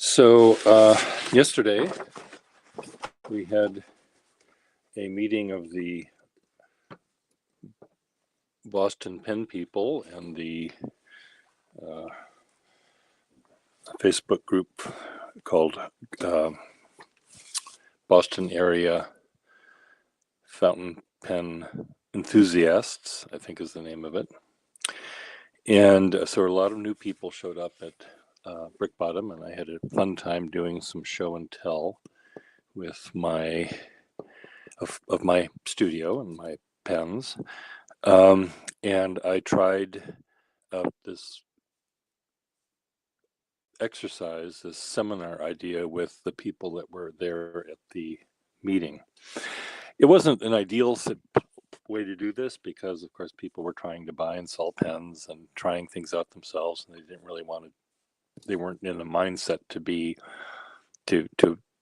Yesterday we had a meeting of the Boston Pen people and the Facebook group called Boston Area Fountain Pen Enthusiasts, I think is the name of it. And so a lot of new people showed up at Brick Bottom, and I had a fun time doing some show and tell with my studio and my pens. And I tried this exercise, this seminar idea with the people that were there at the meeting. It wasn't an ideal way to do this because, of course, people were trying to buy and sell pens and trying things out themselves, and they didn't really want to. They weren't in a mindset to do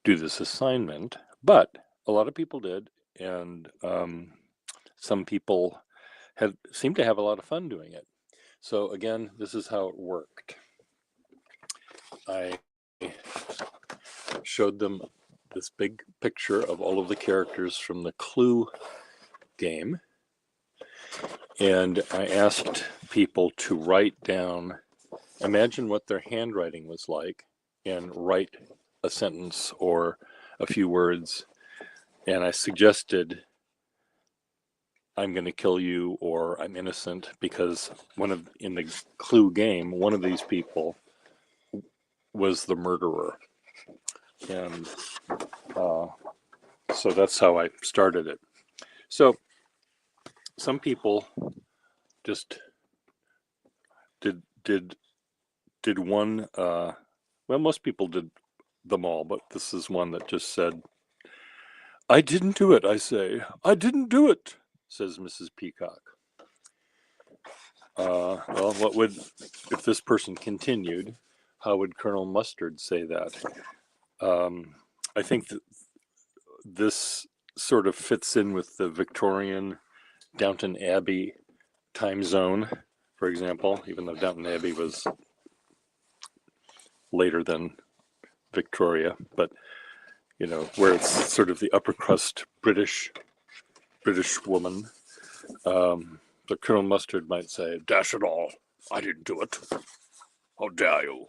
this assignment, but a lot of people did, and some people seemed to have a lot of fun doing it. So again, this is how it worked. I showed them this big picture of all of the characters from the Clue game, and I asked people to write down, imagine what their handwriting was like, and write a sentence or a few words. And I suggested, I'm going to kill you, or I'm innocent, because in the Clue game, one of these people was the murderer. And so that's how I started it. So some people just did one, well, most people did them all, but this is one that just said, I didn't do it, I say. I didn't do it, says Mrs. Peacock. Well, if this person continued, how would Colonel Mustard say that? I think that this sort of fits in with the Victorian Downton Abbey time zone, for example, even though Downton Abbey was later than Victoria, but where it's sort of the upper crust British woman. But Colonel Mustard might say, dash it all, I didn't do it. How dare you?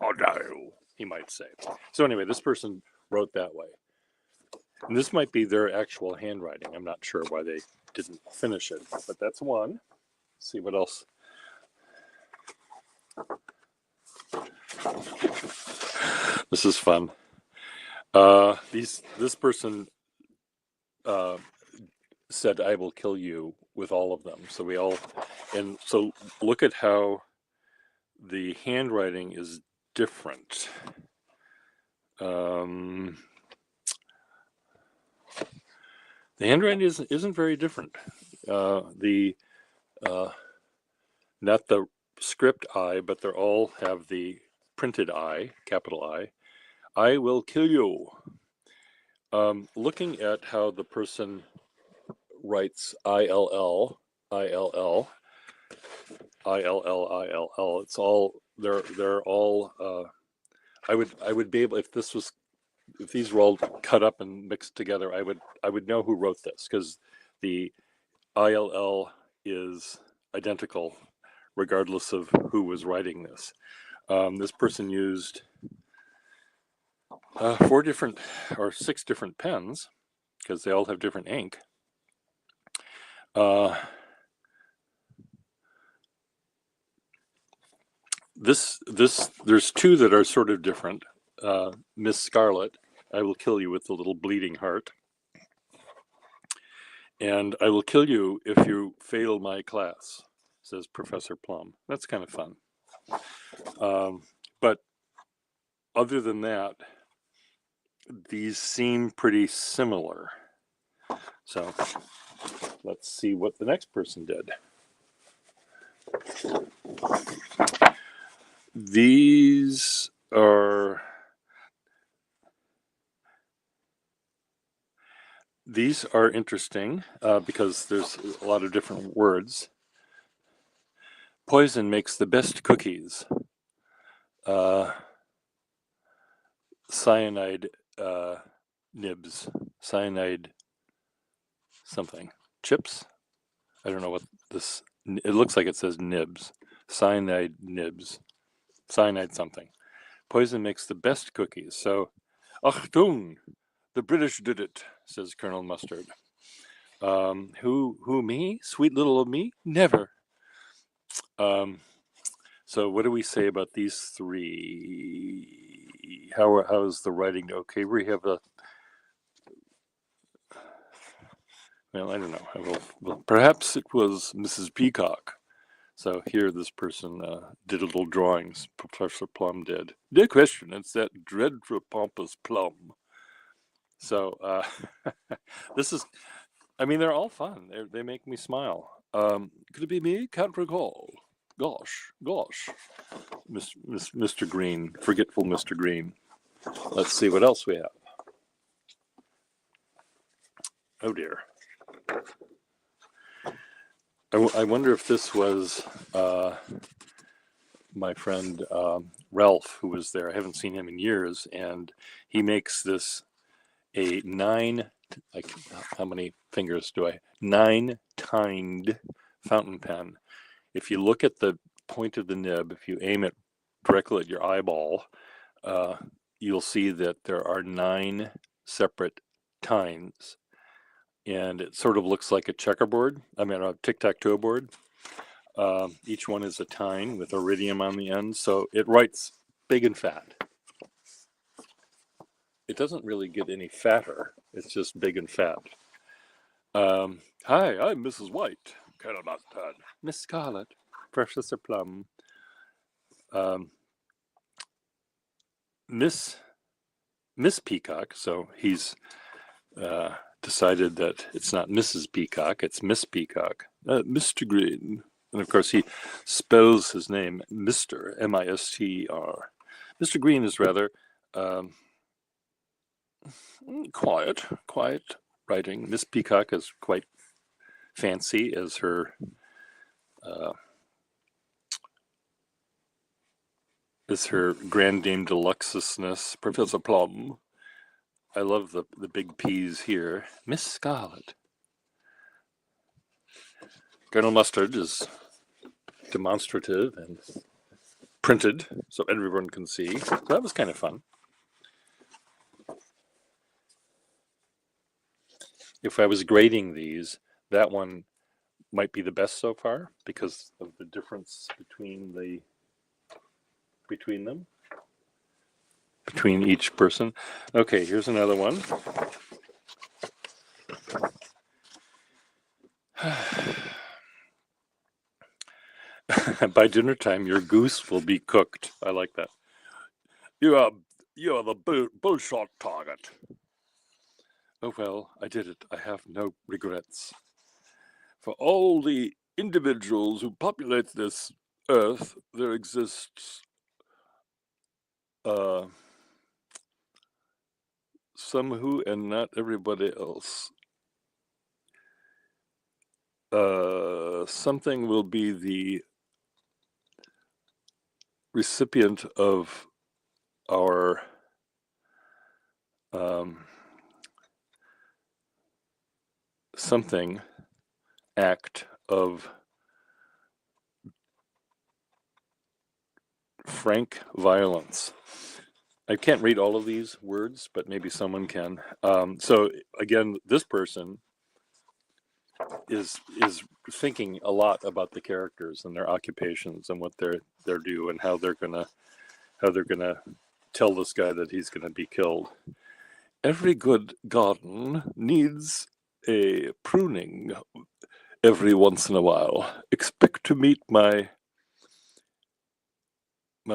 How dare you? He might say. So anyway, this person wrote that way. And this might be their actual handwriting. I'm not sure why they didn't finish it, but that's one. Let's see what else. This is fun. This person said, I will kill you, with all of them. So look at how the handwriting is different. The handwriting isn't very different. Not the script I, but they all have the printed I, capital I. I will kill you. Looking at how the person writes ILL, ILL, ILL, ILL, it's all, they're all, I would be able, if these were all cut up and mixed together, I would know who wrote this, because the ILL is identical regardless of who was writing this. This person used 4 different or 6 different pens, because they all have different ink. There's 2 that are sort of different. Miss Scarlet, I will kill you, with the little bleeding heart. And I will kill you if you fail my class, says Professor Plum. That's kind of fun. But other than that, these seem pretty similar. So let's see what the next person did. These are interesting because there's a lot of different words. Poison makes the best cookies. cyanide nibs, cyanide something, chips. I don't know what this. It looks like it says nibs, cyanide nibs, cyanide something. Poison makes the best cookies. So, Achtung, the British did it, says Colonel Mustard. Who me? Sweet little of me? Never. So what do we say about these three? How's the writing? Okay, we have a. Well, I don't know. Well, perhaps it was Mrs. Peacock. So here, this person did a little drawings. Professor Plum did. Dear question, it's that dreadful pompous Plum. So this is. I mean, they're all fun. They make me smile. Could it be me? Can't recall. Gosh. Mr. Green, forgetful Mr. Green. Let's see what else we have. Oh dear. I wonder if this was my friend Ralph, who was there. I haven't seen him in years, and he makes this a 9, like, how many fingers do I? 9-tined fountain pen. If you look at the point of the nib, if you aim it directly at your eyeball, you'll see that there are 9 separate tines, and it sort of looks like a checkerboard. I mean, a tic-tac-toe board. Each one is a tine with iridium on the end, so it writes big and fat. It doesn't really get any fatter. It's just big and fat. Hi, I'm Mrs. White. Colonel Mustard. Miss Scarlet. Professor Plum. Miss Peacock. So he's decided that it's not Mrs. Peacock, it's Miss Peacock. Mr. Green. And of course, he spells his name Mr. M-I-S-T-R. Mr. Green is rather quiet writing. Miss Peacock is quite fancy as her Grand Dame Deluxeness. Professor Plum. I love the big P's here. Miss Scarlet. Colonel Mustard is demonstrative and printed so everyone can see. So that was kind of fun. If I was grading these, that one might be the best so far because of the difference between them, between each person. Okay, here's another one. By dinner time, your goose will be cooked. I like that. You are the bullshot target. Oh well, I did it. I have no regrets. For all the individuals who populate this earth, there exists some who and not everybody else. Something will be the recipient of our something act of frank violence. I can't read all of these words, but maybe someone can. So again, this person is thinking a lot about the characters and their occupations and what they're due and how they're gonna tell this guy that he's gonna be killed. Every good garden needs a pruning every once in a while. Expect to meet my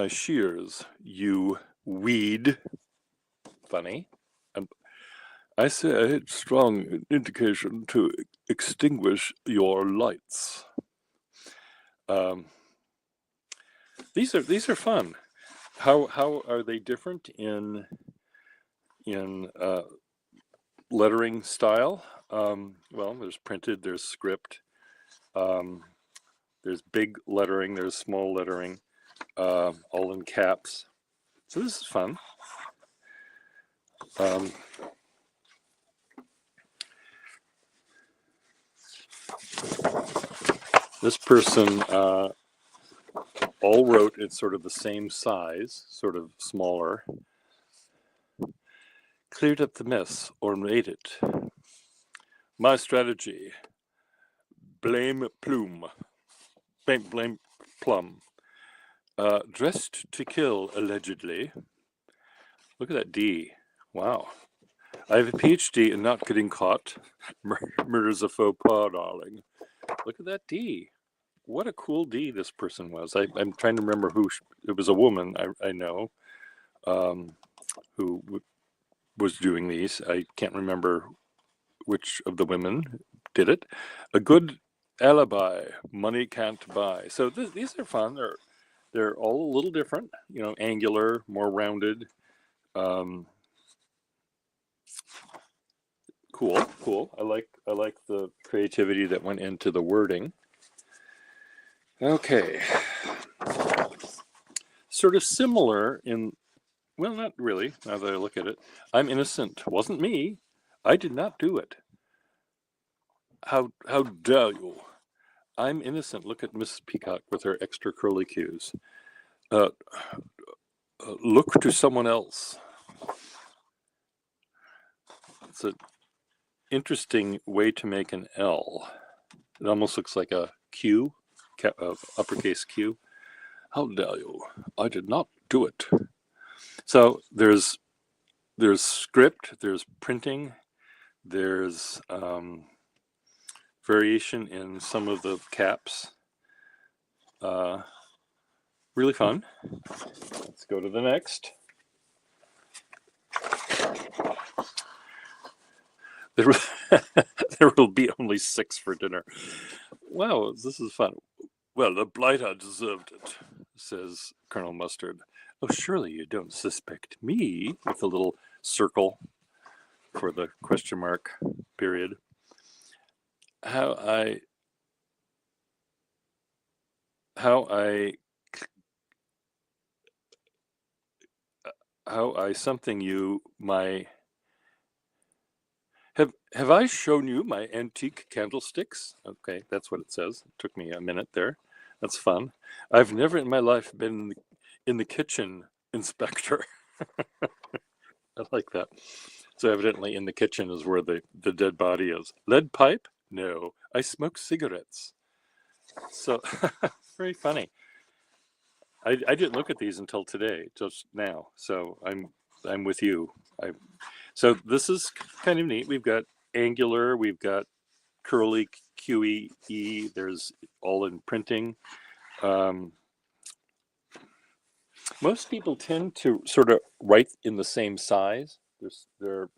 shears, you weed. Funny. I say a strong indication to extinguish your lights. These are fun. How are they different in lettering style? Well, there's printed, there's script, there's big lettering, there's small lettering, all in caps. So this is fun. Um, this person all wrote in sort of the same size, sort of smaller. Cleared up the mess or made it. My strategy. Blame Plume. Blame Plum. Dressed to kill, allegedly. Look at that D. Wow. I have a PhD in not getting caught. Murder's a faux pas, darling. Look at that D. What a cool D this person was. I'm trying to remember who. It was a woman, I know, who was doing these. I can't remember which of the women did it. A good alibi, money can't buy. So these are fun. They're all a little different. You know, angular, more rounded. Cool. I like the creativity that went into the wording. Okay. Sort of similar in, well, not really, now that I look at it. I'm innocent. Wasn't me. I did not do it. How dare you? I'm innocent. Look at Miss Peacock with her extra curly cues. Look to someone else. It's an interesting way to make an L. It almost looks like a Q, uppercase Q. How dare you? I did not do it. So there's script, there's printing, there's variation in some of the caps. Really fun. Let's go to the next. There will be only 6 for dinner. Wow, this is fun. Well, the blighter deserved it, says Colonel Mustard. Oh, surely you don't suspect me, with a little circle for the question mark period. How I something you my have I shown you my antique candlesticks? Okay, that's what it says. It took me a minute there. That's fun. I've never in my life been in the kitchen, Inspector. I like that. So evidently in the kitchen is where the dead body is. Lead pipe? No, I smoke cigarettes. So very funny. I didn't look at these until today, just now. So I'm with you. So this is kind of neat. We've got angular, we've got curly QE. There's all in printing. Most people tend to sort of write in the same size. The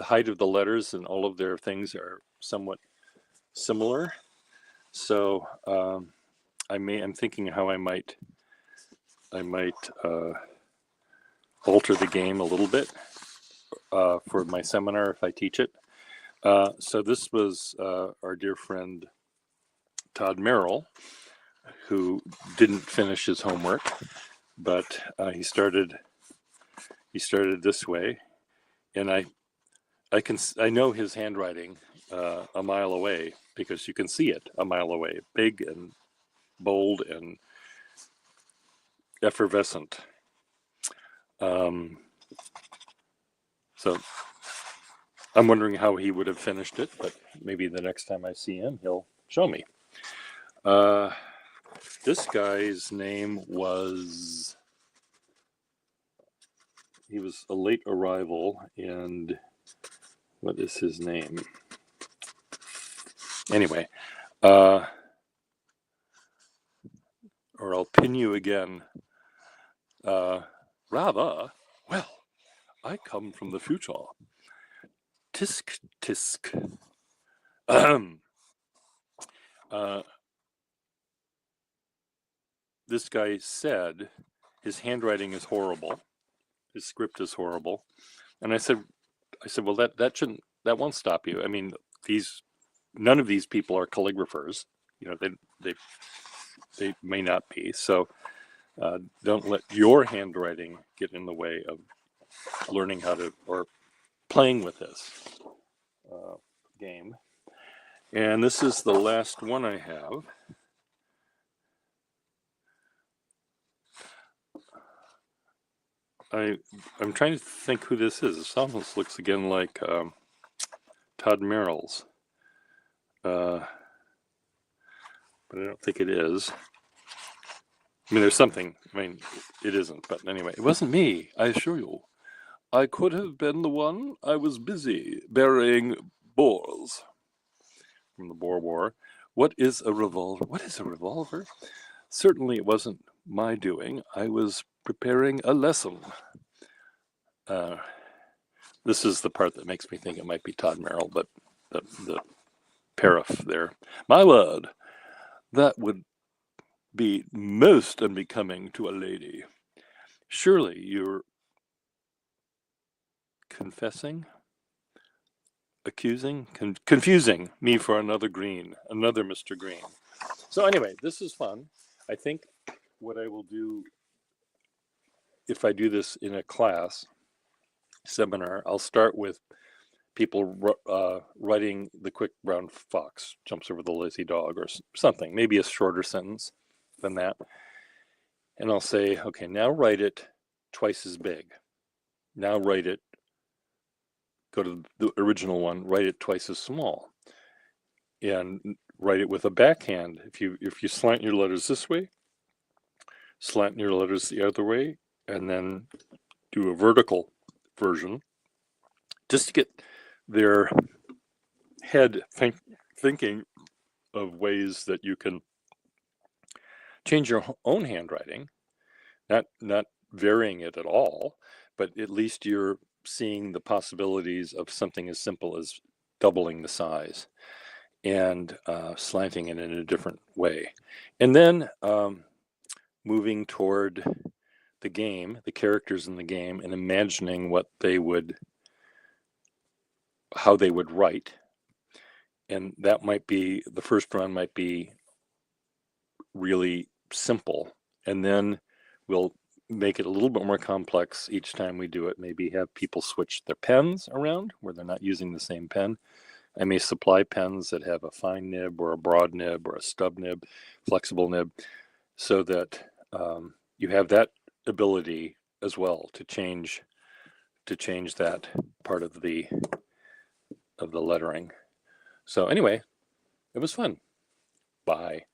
height of the letters and all of their things are somewhat similar. So I'm thinking how I might alter the game a little bit for my seminar if I teach it. So this was our dear friend Todd Merrill, who didn't finish his homework, but he started this way, and I know his handwriting a mile away, because you can see it a mile away, big and bold and effervescent. So I'm wondering how he would have finished it, but maybe the next time I see him, he'll show me. This guy's name was, he was a late arrival, and what is his name? Anyway, or I'll pin you again. Rather, well, I come from the future. Tisk, tisk. This guy said his handwriting is horrible. His script is horrible. And I said, well, that won't stop you. I mean, none of these people are calligraphers. You know, they may not be. So don't let your handwriting get in the way of learning how to, or playing with this game. And this is the last one I have. I'm trying to think who this is. This almost looks again like Todd Merrill's, but I don't think it is. I mean, there's something. I mean, it isn't. But anyway, it wasn't me, I assure you. I could have been the one. I was busy burying boars from the Boer War. What is a revolver? What is a revolver? Certainly it wasn't my doing. I was preparing a lesson. This is the part that makes me think it might be Todd Merrill, but the paraph there. My word, that would be most unbecoming to a lady. Surely you're confessing, accusing, confusing me for another Green, another Mr. Green. So anyway, this is fun. I think what I will do, if I do this in a class seminar, I'll start with people writing the quick brown fox jumps over the lazy dog or something, maybe a shorter sentence than that. And I'll say, okay, now write it twice as big. Now write it, go to the original one, write it twice as small. And write it with a backhand. If you slant your letters this way, slant your letters the other way, and then do a vertical version, just to get their head thinking of ways that you can change your own handwriting, not varying it at all, but at least you're seeing the possibilities of something as simple as doubling the size and slanting it in a different way. And then moving toward the game, the characters in the game, and imagining how they would write. And that might be, the first run might be really simple. And then we'll make it a little bit more complex each time we do it. Maybe have people switch their pens around where they're not using the same pen. I may supply pens that have a fine nib or a broad nib or a stub nib, flexible nib, so that you have that ability as well to change that part of the lettering. So anyway, it was fun. Bye.